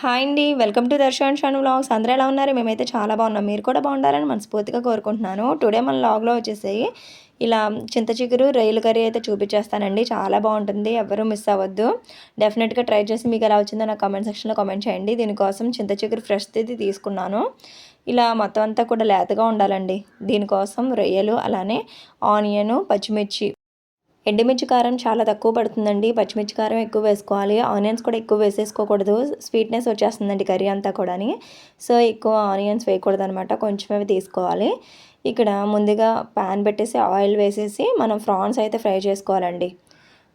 Hi అండి. Welcome to Darshan Shanu vlogs. అందరూ ఎలా ఉన్నారు? మేమైతే చాలా బాగున్నాం. మీరు కూడా బాగుండాలని మనస్ఫూర్తిగా కోరుకుంటున్నాను. టుడే మన వ్లాగ్‌లో వచ్చేసి ఇలా చింత చిగురు రొయ్యల కర్రీ అయితే చూపించేస్తానండి. చాలా బాగుంటుంది. ఎవ్వరూ మిస్ అవ్వద్దు. డెఫినెట్‌గా ట్రై చేసి మీకు ఎలా వచ్చిందో నాకు కామెంట్ సెక్షన్‌లో కామెంట్ చేయండి. దీనికోసం చింత చిగురు ఫ్రెష్‌ది తీసుకున్నాను. ఇలా మొత్తం అంతా కూడా లేతగా ఉండాలండి. దీనికోసం రొయ్యలు, అలానే ఆనియను, పచ్చిమిర్చి, ఎండుమిర్చి కారం చాలా తక్కువ పడుతుందండి. పచ్చిమిర్చి కారం ఎక్కువ వేసుకోవాలి. ఆనియన్స్ కూడా ఎక్కువ వేసేసుకోకూడదు. స్వీట్నెస్ వచ్చేస్తుందండి కర్రీ అంతా కూడాని. సో ఎక్కువ ఆనియన్స్ వేయకూడదనమాట. కొంచెమే తీసుకోవాలి. ఇక్కడ ముందుగా ప్యాన్ పెట్టేసి ఆయిల్ వేసేసి మనం ఫ్రాన్స్ అయితే ఫ్రై చేసుకోవాలండి.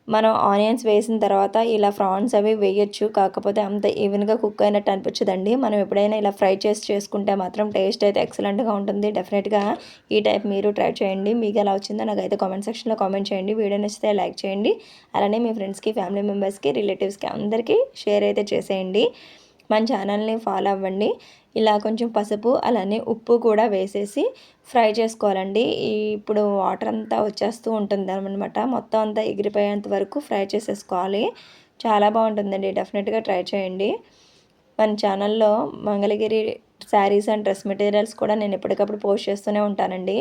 మనం ఆనియన్స్ వేసిన తర్వాత ఇలా ఫ్రాన్స్ అవి వేయొచ్చు. కాకపోతే అంత ఈవెన్గా కుక్ అయినట్టు అనిపించదండి. మనం ఎప్పుడైనా ఇలా ఫ్రై చేసుకుంటే మాత్రం టేస్ట్ అయితే ఎక్సలెంట్గా ఉంటుంది. డెఫినెట్గా ఈ టైప్ మీరు ట్రై చేయండి. మీకు ఎలా వచ్చిందో నాకైతే కామెంట్ సెక్షన్లో కామెంట్ చేయండి. వీడియో నచ్చితే లైక్ చేయండి. అలానే మీ ఫ్రెండ్స్కి, ఫ్యామిలీ మెంబర్స్కి, రిలేటివ్స్కి అందరికీ షేర్ అయితే చేసేయండి. మన ఛానల్ని ఫాలో అవ్వండి. ఇలా కొంచెం పసుపు, అలానే ఉప్పు కూడా వేసేసి ఫ్రై చేసుకోవాలండి. ఇప్పుడు వాటర్ అంతా వచ్చేస్తూ ఉంటుంది అనమాట. మొత్తం అంతా ఎగిరిపోయేంత వరకు ఫ్రై చేసేసుకోవాలి. చాలా బాగుంటుందండి. డెఫినెట్గా ట్రై చేయండి. మన ఛానల్లో Mangalagiri saris and dress materials కూడా నేను ఎప్పటికప్పుడు పోస్ట్ చేస్తూనే ఉంటానండి.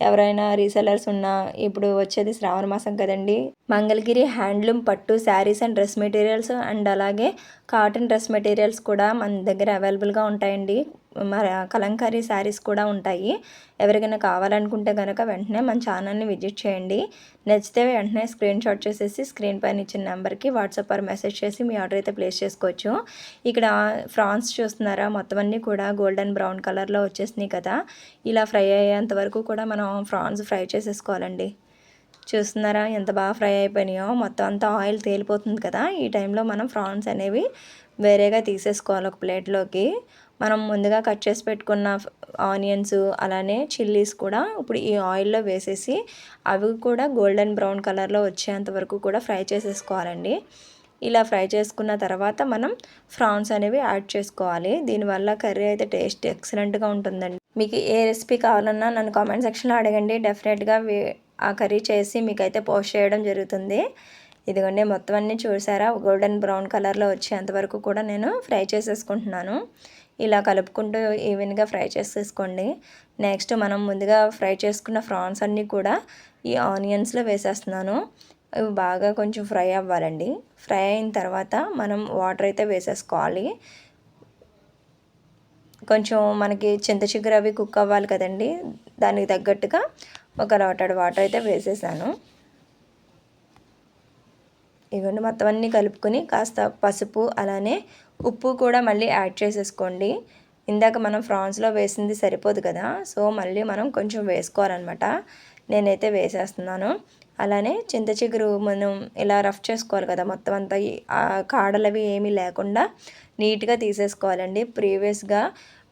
ఎవరైనా రీసెలర్స్ ఉన్నా, ఇప్పుడు వచ్చేది శ్రావణ మాసం కదండి. మంగళగిరి హ్యాండ్లూమ్ పట్టు saris and dress materials and అలాగే కాటన్ డ్రెస్ మెటీరియల్స్ కూడా మన దగ్గర అవైలబుల్గా ఉంటాయండి. మరి కలంకారీ శారీస్ కూడా ఉంటాయి. ఎవరికైనా కావాలనుకుంటే కనుక వెంటనే మన ఛానల్ని విజిట్ చేయండి. నచ్చితే వెంటనే స్క్రీన్ షాట్ చేసేసి స్క్రీన్ పైన ఇచ్చిన నెంబర్కి వాట్సాప్ ఆర్ మెసేజ్ చేసి మీ ఆర్డర్ అయితే ప్లేస్ చేసుకోవచ్చు. ఇక్కడ ఫ్రాన్స్ చూస్తున్నారా, మొత్తం అన్నీ కూడా గోల్డెన్ బ్రౌన్ కలర్లో వచ్చేసినాయి కదా. ఇలా ఫ్రై అయ్యేంత వరకు కూడా మనం ఫ్రాన్స్ ఫ్రై చేసేసుకోవాలండి. చూస్తున్నారా ఎంత బాగా ఫ్రై అయిపోయినాయో. మొత్తం అంతా ఆయిల్ తేలిపోతుంది కదా. ఈ టైంలో మనం ఫ్రాన్స్ అనేవి వేరేగా తీసేసుకోవాలి ఒక ప్లేట్లోకి. మనం ముందుగా కట్ చేసి పెట్టుకున్న ఆనియన్స్, అలానే చిల్లీస్ కూడా ఇప్పుడు ఈ ఆయిల్లో వేసేసి అవి కూడా గోల్డెన్ బ్రౌన్ కలర్లో వచ్చేంత వరకు కూడా ఫ్రై చేసేసుకోవాలండి. ఇలా ఫ్రై చేసుకున్న తర్వాత మనం ఫ్రాన్స్ అనేవి యాడ్ చేసుకోవాలి. దీనివల్ల కర్రీ అయితే టేస్ట్ ఎక్సలెంట్గా ఉంటుందండి. మీకు ఏ రెసిపీ కావాలన్నా నన్ను కామెంట్ సెక్షన్లో అడగండి. డెఫినెట్గా ఆ కర్రీ చేసి మీకైతే పోస్ట్ చేయడం జరుగుతుంది. ఇదిగోండి మొత్తం అన్నీ చూసారా, గోల్డెన్ బ్రౌన్ కలర్లో వచ్చేంత వరకు కూడా నేను ఫ్రై చేసేసుకుంటున్నాను. ఇలా కలుపుకుంటూ ఈవెన్గా ఫ్రై చేసేసుకోండి. నెక్స్ట్ మనం ముందుగా ఫ్రై చేసుకున్న ఫ్రాన్స్ అన్నీ కూడా ఈ ఆనియన్స్లో వేసేస్తున్నాను. ఇవి బాగా కొంచెం ఫ్రై అవ్వాలండి. ఫ్రై అయిన తర్వాత మనం వాటర్ అయితే వేసేసుకోవాలి. కొంచెం మనకి చింత చిగురు అవి కుక్ అవ్వాలి కదండి. దానికి తగ్గట్టుగా ఒక లోటడు వాటర్ అయితే వేసేసాను. ఇవన్నీ మొత్తం అన్నీ కలుపుకొని కాస్త పసుపు, అలానే ఉప్పు కూడా మళ్ళీ యాడ్ చేసేసుకోండి. ఇందాక మనం ఫ్రాన్స్లో వేసింది సరిపోదు కదా, సో మళ్ళీ మనం కొంచెం వేసుకోవాలన్నమాట. నేనైతే వేసేస్తున్నాను. అలానే చింత చిగురు మనం ఇలా రఫ్ చేసుకోవాలి కదా, మొత్తం అంతా కాడలవి ఏమీ లేకుండా నీట్గా తీసేసుకోవాలండి. ప్రీవియస్గా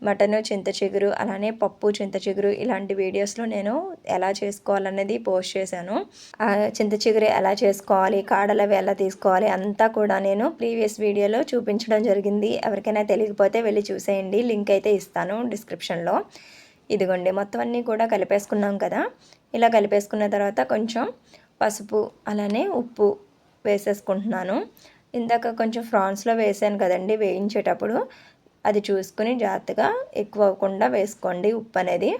మటను చింత చిగురు, అలానే పప్పు చింత చిగురు ఇలాంటి వీడియోస్లో నేను ఎలా చేసుకోవాలనేది పోస్ట్ చేశాను. చింత చిగురు ఎలా చేసుకోవాలి, కాడలు అవి ఎలా తీసుకోవాలి అంతా కూడా నేను ప్రీవియస్ వీడియోలో చూపించడం జరిగింది. ఎవరికైనా తెలియకపోతే వెళ్ళి చూసేయండి. లింక్ అయితే ఇస్తాను డిస్క్రిప్షన్లో. ఇదిగోండి మొత్తం అన్నీ కూడా కలిపేసుకున్నాం కదా. ఇలా కలిపేసుకున్న తర్వాత కొంచెం పసుపు, అలానే ఉప్పు వేసేసుకుంటున్నాను. ఇందాక కొంచెం ఫ్రాన్స్లో వేసాను కదండి వేయించేటప్పుడు, అది చూసుకుని జాగ్రత్తగా ఎక్కువ అవ్వకుండా వేసుకోండి ఉప్పు అనేది.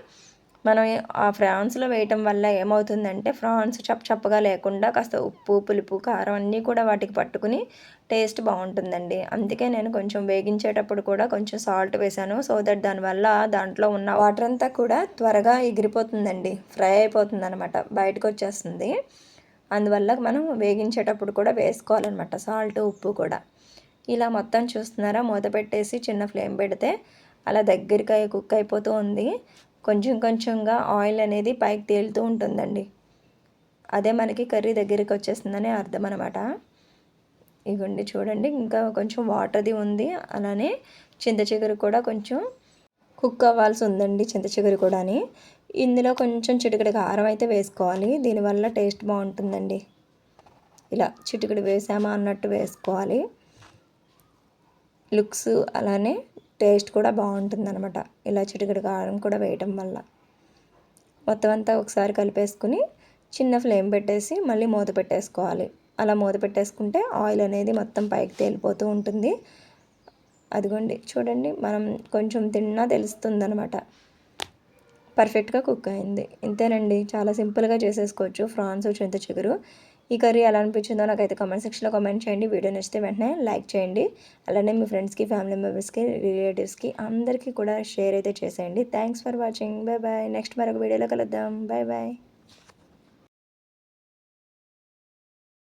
మనం ఆ ఫ్రాన్స్లో వేయటం వల్ల ఏమవుతుందంటే ఫ్రాన్స్ చప్పగా లేకుండా కాస్త ఉప్పు, పులుపు, కారం అన్నీ కూడా వాటికి పట్టుకుని టేస్ట్ బాగుంటుందండి. అందుకే నేను కొంచెం వేగించేటప్పుడు కూడా కొంచెం సాల్ట్ వేసాను. సో దట్ దానివల్ల దాంట్లో ఉన్న వాటర్ అంతా కూడా త్వరగా ఎగిరిపోతుందండి, ఫ్రై అయిపోతుంది అనమాట, బయటకు వచ్చేస్తుంది. అందువల్ల మనం వేగించేటప్పుడు కూడా వేసుకోవాలన్నమాట సాల్ట్, ఉప్పు కూడా. ఇలా మొత్తం చూస్తున్నారా, మూత పెట్టేసి చిన్న ఫ్లేమ్ పెడితే అలా దగ్గరికి కుక్ అయిపోతూ ఉంది. కొంచెం కొంచెంగా ఆయిల్ అనేది పైకి తేలుతూ ఉంటుందండి. అదే మనకి కర్రీ దగ్గరికి వచ్చేస్తుందని అర్థం అనమాట. ఇవ్వండి చూడండి, ఇంకా కొంచెం వాటర్ది ఉంది. అలానే చింత చిగురు కూడా కొంచెం కుక్ అవ్వాల్సి ఉందండి, చింత చిగురు కూడాని. ఇందులో కొంచెం చిటికెడు కారం అయితే వేసుకోవాలి. దీనివల్ల టేస్ట్ బాగుంటుందండి. ఇలా చిటికెడు వేసామా అన్నట్టు వేసుకోవాలి. లుక్స్ అలానే టేస్ట్ కూడా బాగుంటుందన్నమాట ఇలా చిటికెడు కారం కూడా వేయటం వల్ల. మొత్తం అంతా ఒకసారి కలిపేసుకుని చిన్న ఫ్లేమ్ పెట్టేసి మళ్ళీ మూత పెట్టేసుకోవాలి. అలా మూత పెట్టేసుకుంటే ఆయిల్ అనేది మొత్తం పైకి తేలిపోతూ ఉంటుంది. అదిగోండి చూడండి, మనం కొంచెం తిన్నా తెలుస్తుందనమాట పర్ఫెక్ట్గా కుక్ అయింది. ఇంతేనండి, చాలా సింపుల్గా చేసేసుకోవచ్చు ఫ్రాన్స్ చింత చిగురు. ఈ కర్రీ ఎలా అనిపించిందో నాకైతే కామెంట్ సెక్షన్లో కామెంట్ చేయండి. వీడియో నచ్చితే వెంటనే లైక్ చేయండి. అలానే మీ ఫ్రెండ్స్కి, ఫ్యామిలీ మెంబర్స్కి, రిలేటివ్స్కి అందరికీ కూడా షేర్ అయితే చేసేయండి. Thanks for watching. Bye bye. Next మరొక వీడియోలో కలుద్దాం. Bye bye.